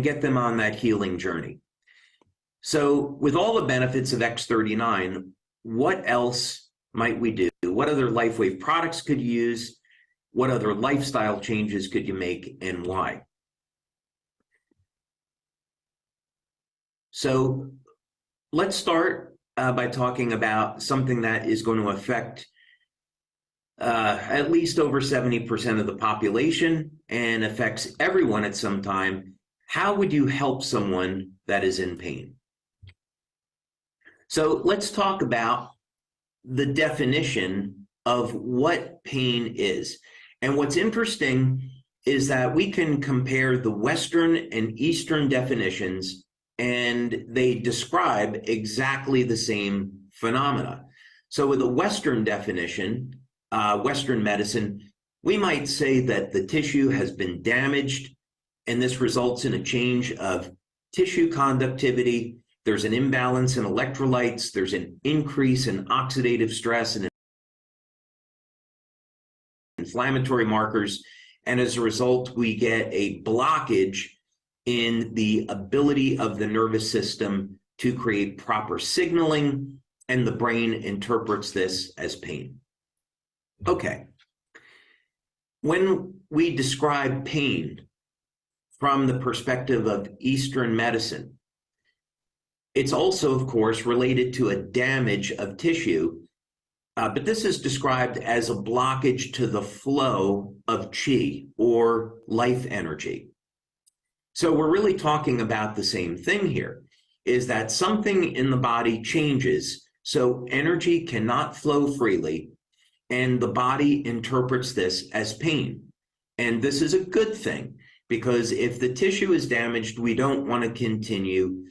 get them on that healing journey. So with all the benefits of X39, what else might we do? What other LifeWave products could you use? What other lifestyle changes could you make, and why? So let's start by talking about something that is going to affect at least over 70% of the population and affects everyone at some time. How would you help someone that is in pain? So let's talk about the definition of what pain is. And what's interesting is that we can compare the Western and Eastern definitions, and they describe exactly the same phenomena. So with a Western definition, Western medicine, we might say that the tissue has been damaged, and this results in a change of tissue conductivity. There's an imbalance in electrolytes. There's an increase in oxidative stress and inflammatory markers. And as a result, we get a blockage in the ability of the nervous system to create proper signaling, and the brain interprets this as pain. Okay. When we describe pain from the perspective of Eastern medicine, it's also, of course, related to a damage of tissue, but this is described as a blockage to the flow of chi, or life energy. So we're really talking about the same thing here, is that something in the body changes, so energy cannot flow freely, and the body interprets this as pain. And this is a good thing, because if the tissue is damaged, we don't want to continue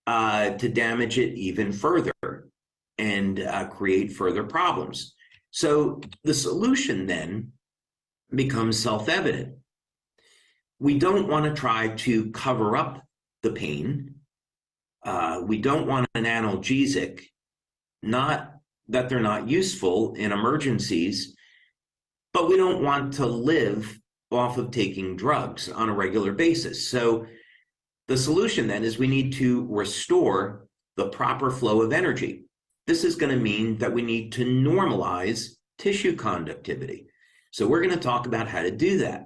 to damage it even further and create further problems. So the solution then becomes self-evident. We don't want to try to cover up the pain. We don't want an analgesic, not that they're not useful in emergencies, but we don't want to live off of taking drugs on a regular basis. So the solution then is we need to restore the proper flow of energy. This is going to mean that we need to normalize tissue conductivity. So we're going to talk about how to do that.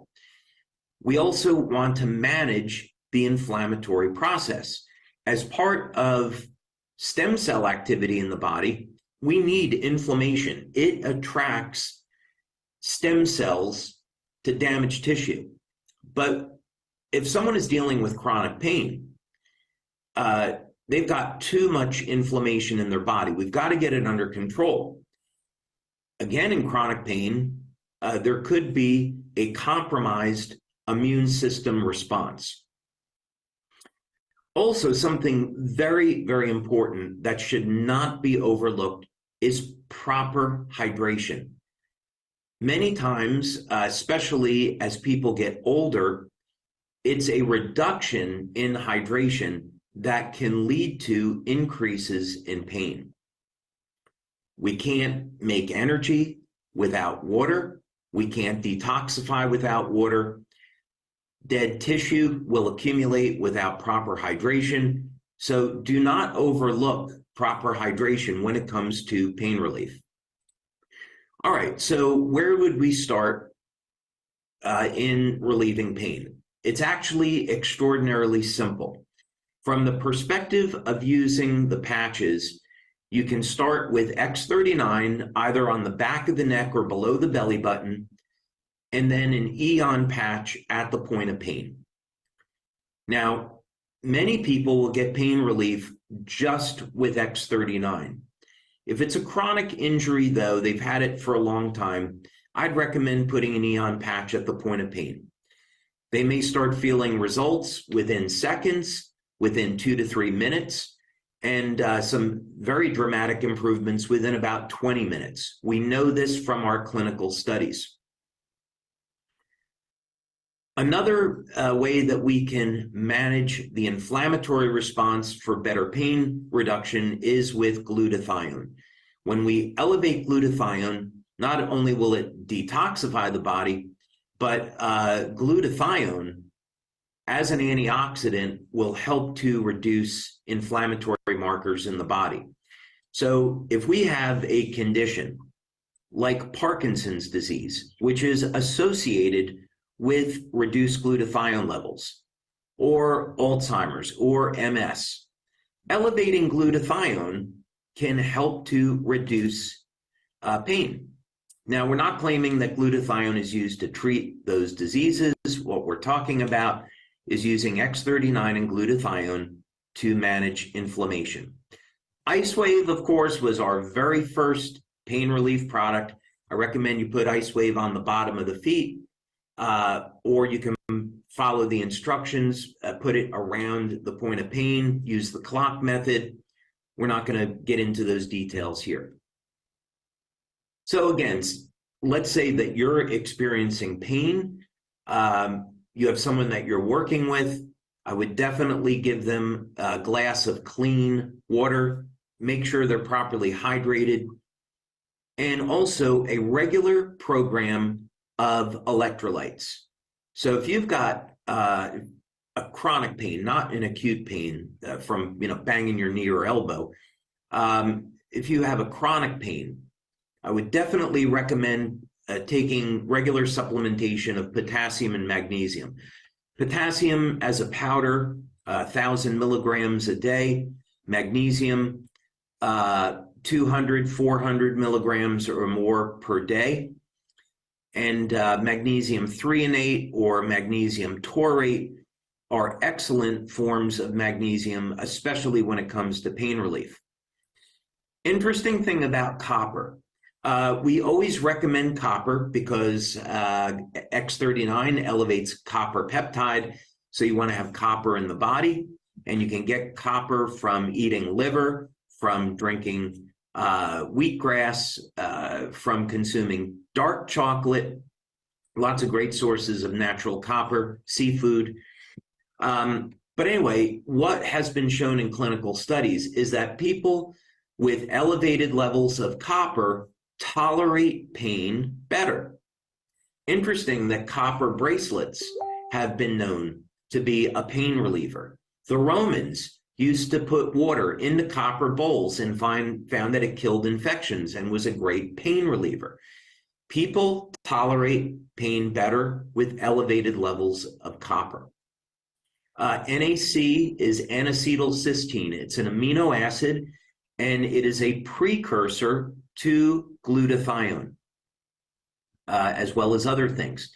We also want to manage the inflammatory process. As part of stem cell activity in the body, we need inflammation. It attracts stem cells to damage tissue. But if someone is dealing with chronic pain, they've got too much inflammation in their body. We've got to get it under control. Again, in chronic pain, there could be a compromised immune system response. Also, something very, very important that should not be overlooked is proper hydration. Many times, especially as people get older, it's a reduction in hydration that can lead to increases in pain. We can't make energy without water. We can't detoxify without water. Dead tissue will accumulate without proper hydration. So do not overlook proper hydration when it comes to pain relief. All right, so where would we start in relieving pain? It's actually extraordinarily simple. From the perspective of using the patches, you can start with X39 either on the back of the neck or below the belly button, and then an Eon patch at the point of pain. Now, many people will get pain relief just with X39. If it's a chronic injury, though, they've had it for a long time, I'd recommend putting an Eon patch at the point of pain. They may start feeling results within seconds, within 2 to 3 minutes, and some very dramatic improvements within about 20 minutes. We know this from our clinical studies. Another way that we can manage the inflammatory response for better pain reduction is with glutathione. When we elevate glutathione, not only will it detoxify the body, but glutathione as an antioxidant will help to reduce inflammatory markers in the body. So if we have a condition like Parkinson's disease, which is associated with reduced glutathione levels, or Alzheimer's or MS, elevating glutathione can help to reduce pain. Now, we're not claiming that glutathione is used to treat those diseases. What we're talking about is using X39 and glutathione to manage inflammation. IceWave, of course, was our very first pain relief product. I recommend you put IceWave on the bottom of the feet, or you can follow the instructions, put it around the point of pain, use the clock method. We're not going to get into those details here. So again, let's say that you're experiencing pain. You have someone that you're working with. I would definitely give them a glass of clean water, make sure they're properly hydrated, and also a regular program of electrolytes. So if you've got a chronic pain, not an acute pain from banging your knee or elbow, if you have a chronic pain, I would definitely recommend taking regular supplementation of potassium and magnesium. Potassium as a powder, 1,000 milligrams a day. Magnesium, 200, 400 milligrams or more per day. And magnesium threonate or magnesium taurate are excellent forms of magnesium, especially when it comes to pain relief. Interesting thing about copper. We always recommend copper because X39 elevates copper peptide. So you want to have copper in the body, and you can get copper from eating liver, from drinking wheatgrass, from consuming dark chocolate, lots of great sources of natural copper, seafood. But anyway, what has been shown in clinical studies is that people with elevated levels of copper tolerate pain better. Interesting that copper bracelets have been known to be a pain reliever. The Romans used to put water into copper bowls and found that it killed infections and was a great pain reliever. People tolerate pain better with elevated levels of copper. NAC is N-acetylcysteine. It's an amino acid, and it is a precursor to glutathione, as well as other things.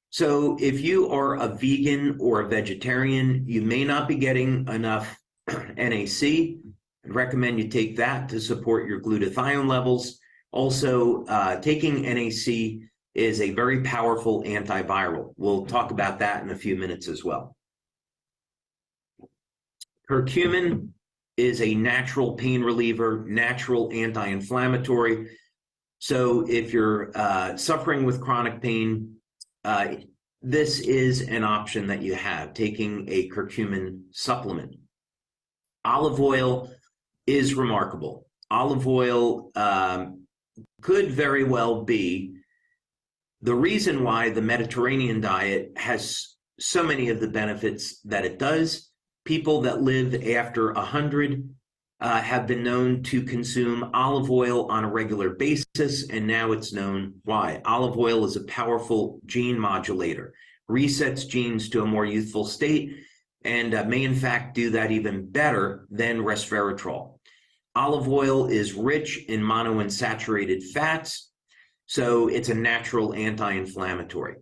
So if you are a vegan or a vegetarian, you may not be getting enough NAC. I'd recommend you take that to support your glutathione levels. Also, taking NAC is a very powerful antiviral. We'll talk about that in a few minutes as well. Curcumin is a natural pain reliever, natural anti-inflammatory. So if you're suffering with chronic pain, this is an option that you have, taking a curcumin supplement. Olive oil is remarkable. Olive oil could very well be the reason why the Mediterranean diet has so many of the benefits that it does. People that live after 100 have been known to consume olive oil on a regular basis, and now it's known why. Olive oil is a powerful gene modulator, resets genes to a more youthful state, and may in fact do that even better than resveratrol. Olive oil is rich in monounsaturated fats, so it's a natural anti-inflammatory.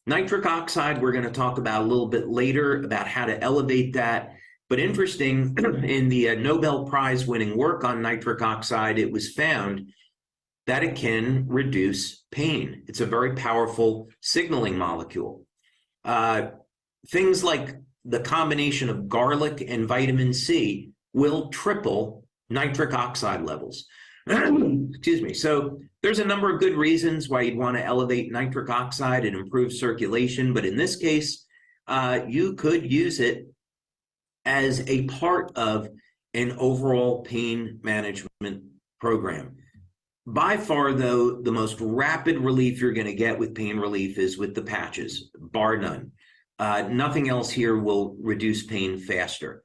Nitric oxide, we're going to talk about a little bit later about how to elevate that. But interesting, in the Nobel Prize winning work on nitric oxide, it was found that it can reduce pain. It's a very powerful signaling molecule. Things like the combination of garlic and vitamin C will triple nitric oxide levels. Excuse me. So there's a number of good reasons why you'd want to elevate nitric oxide and improve circulation. But in this case, you could use it as a part of an overall pain management program. By far, though, the most rapid relief you're going to get with pain relief is with the patches, bar none. Nothing else here will reduce pain faster.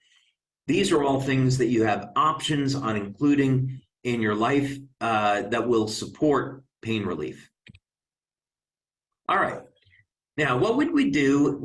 These are all things that you have options on including in your life that will support pain relief. All right. Now, what would we do with